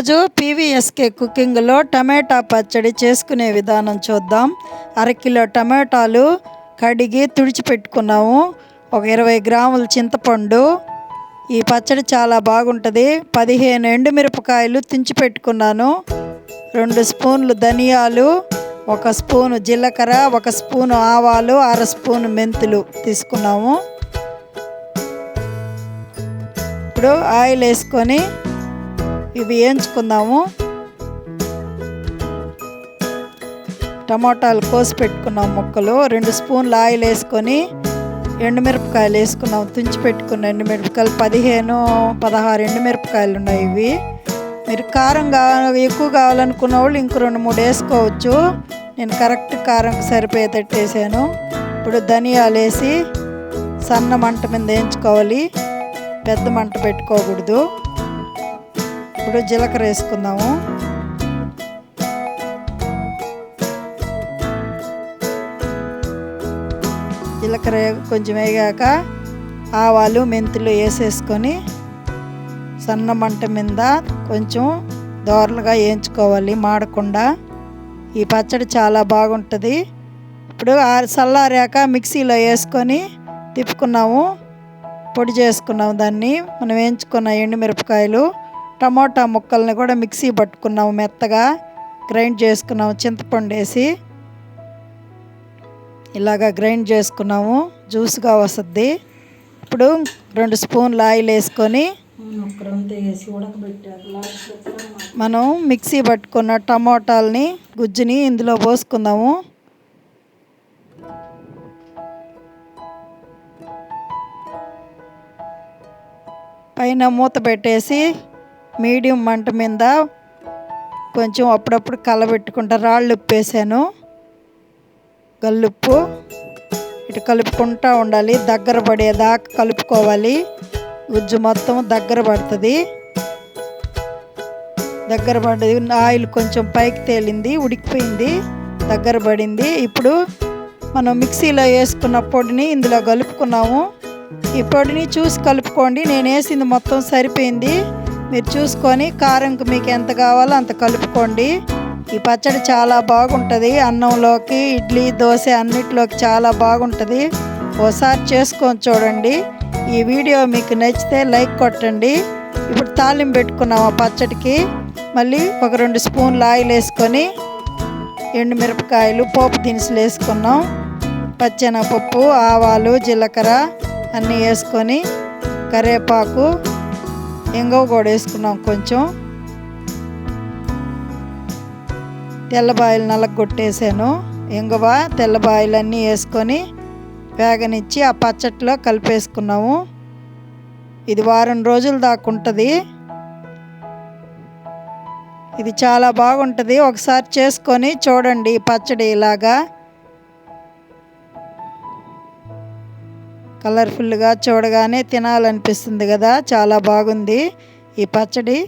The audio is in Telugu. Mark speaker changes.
Speaker 1: రోజు PVSK కుకింగ్లో టమాటా పచ్చడి చేసుకునే విధానం చూద్దాం. అరకిలో టమాటాలు కడిగి తుడిచిపెట్టుకున్నాము. ఒక 20 గ్రాముల చింతపండు. ఈ పచ్చడి చాలా బాగుంటుంది. 15 ఎండుమిరపకాయలు తుంచి పెట్టుకున్నాను. 2 స్పూన్లు ధనియాలు, 1 స్పూను జీలకర్ర, 1 స్పూను ఆవాలు, 1/2 స్పూను మెంతులు తీసుకున్నాము. ఇప్పుడు ఆయిల్ వేసుకొని ఇవి వేయించుకుందాము. టమాటాలు కోసి పెట్టుకున్నాం ముక్కలు. 2 స్పూన్లు ఆయిల్ వేసుకొని ఎండుమిరపకాయలు వేసుకున్నాం. తుంచి పెట్టుకున్న ఎండుమిరపకాయలు 15-16 ఎండుమిరపకాయలు ఉన్నాయి. ఇవి మీరు కారం ఎక్కువ కావాలనుకున్న వాళ్ళు ఇంకో 2-3 వేసుకోవచ్చు. నేను కరెక్ట్ కారంకి సరిపోయేటట్టు వేసాను. ఇప్పుడు ధనియాలు వేసి సన్న మంట మీద వేయించుకోవాలి, పెద్ద మంట పెట్టుకోకూడదు. ఇప్పుడు జీలకర్ర వేసుకుందాము. జీలకర్ర కొంచెం వేగాక ఆవాలు మెంతులు వేసేసుకొని సన్న మంట మీద కొంచెం దోరలుగా వేయించుకోవాలి, మాడకుండా. ఈ పచ్చడి చాలా బాగుంటుంది. ఇప్పుడు చల్లారాక మిక్సీలో వేసుకొని తిప్పుకున్నాము, పొడి చేసుకున్నాము. దాన్ని మనం వేయించుకున్న ఎండుమిరపకాయలు టమోటా ముక్కల్ని కూడా మిక్సీ పట్టుకున్నాము, మెత్తగా గ్రైండ్ చేసుకున్నాము. చింతపండు వేసి ఇలాగా గ్రైండ్ చేసుకున్నాము, జ్యూస్గా వస్తుంది. ఇప్పుడు 2 స్పూన్లు ఆయిల్ వేసుకొని మనం మిక్సీ పట్టుకున్న టమోటాలని గుజ్జుని ఇందులో పోసుకుందాము. పైన మూత పెట్టేసి మీడియం మంట మీద కొంచెం అప్పుడప్పుడు కలబెట్టుకుంటా. రాళ్ళు ఉప్పు వేసాను, గల్లుప్పు. ఇటు కలుపుకుంటూ ఉండాలి, దగ్గర పడేదాకా కలుపుకోవాలి. గుజ్జు మొత్తం దగ్గర పడుతుంది. దగ్గర పడి ఆయిల్ కొంచెం పైకి తేలింది, ఉడికిపోయింది, దగ్గర పడింది. ఇప్పుడు మనం మిక్సీలో వేసుకున్న పొడిని ఇందులో కలుపుకున్నాము. ఈ పొడిని చూసి కలుపుకోండి. నేను వేసింది మొత్తం సరిపోయింది. మీరు చూసుకొని కారంకి మీకు ఎంత కావాలో అంత కలుపుకోండి. ఈ పచ్చడి చాలా బాగుంటుంది. అన్నంలోకి, ఇడ్లీ, దోశ అన్నిటిలోకి చాలా బాగుంటుంది. ఓసారి చేసుకొని చూడండి. ఈ వీడియో మీకు నచ్చితే లైక్ కొట్టండి. ఇప్పుడు తాలింపు పెట్టుకున్నాం ఆ పచ్చడికి. మళ్ళీ ఒక 2 స్పూన్లు ఆయిల్ వేసుకొని ఎండుమిరపకాయలు, పోపు దినుసులు వేసుకున్నాం. పచ్చెనగపప్పు, ఆవాలు, జీలకర్ర అన్నీ వేసుకొని కరివేపాకు, ఇంగువ కూడా వేసుకున్నాం. కొంచెం తెల్లబాయలు నలగొట్టేసాను. ఇంగువ, తెల్లబాయలు అన్నీ వేసుకొని వేగనిచ్చి ఆ పచ్చట్లో కలిపేసుకున్నాము. ఇది వారం రోజుల దాకా ఉంటుంది. ఇది చాలా బాగుంటుంది. ఒకసారి చేసుకొని చూడండి. ఈ పచ్చడి ఇలాగా కలర్ఫుల్గా చూడగానే తినాలనిపిస్తుంది కదా, చాలా బాగుంది ఈ పచ్చడి.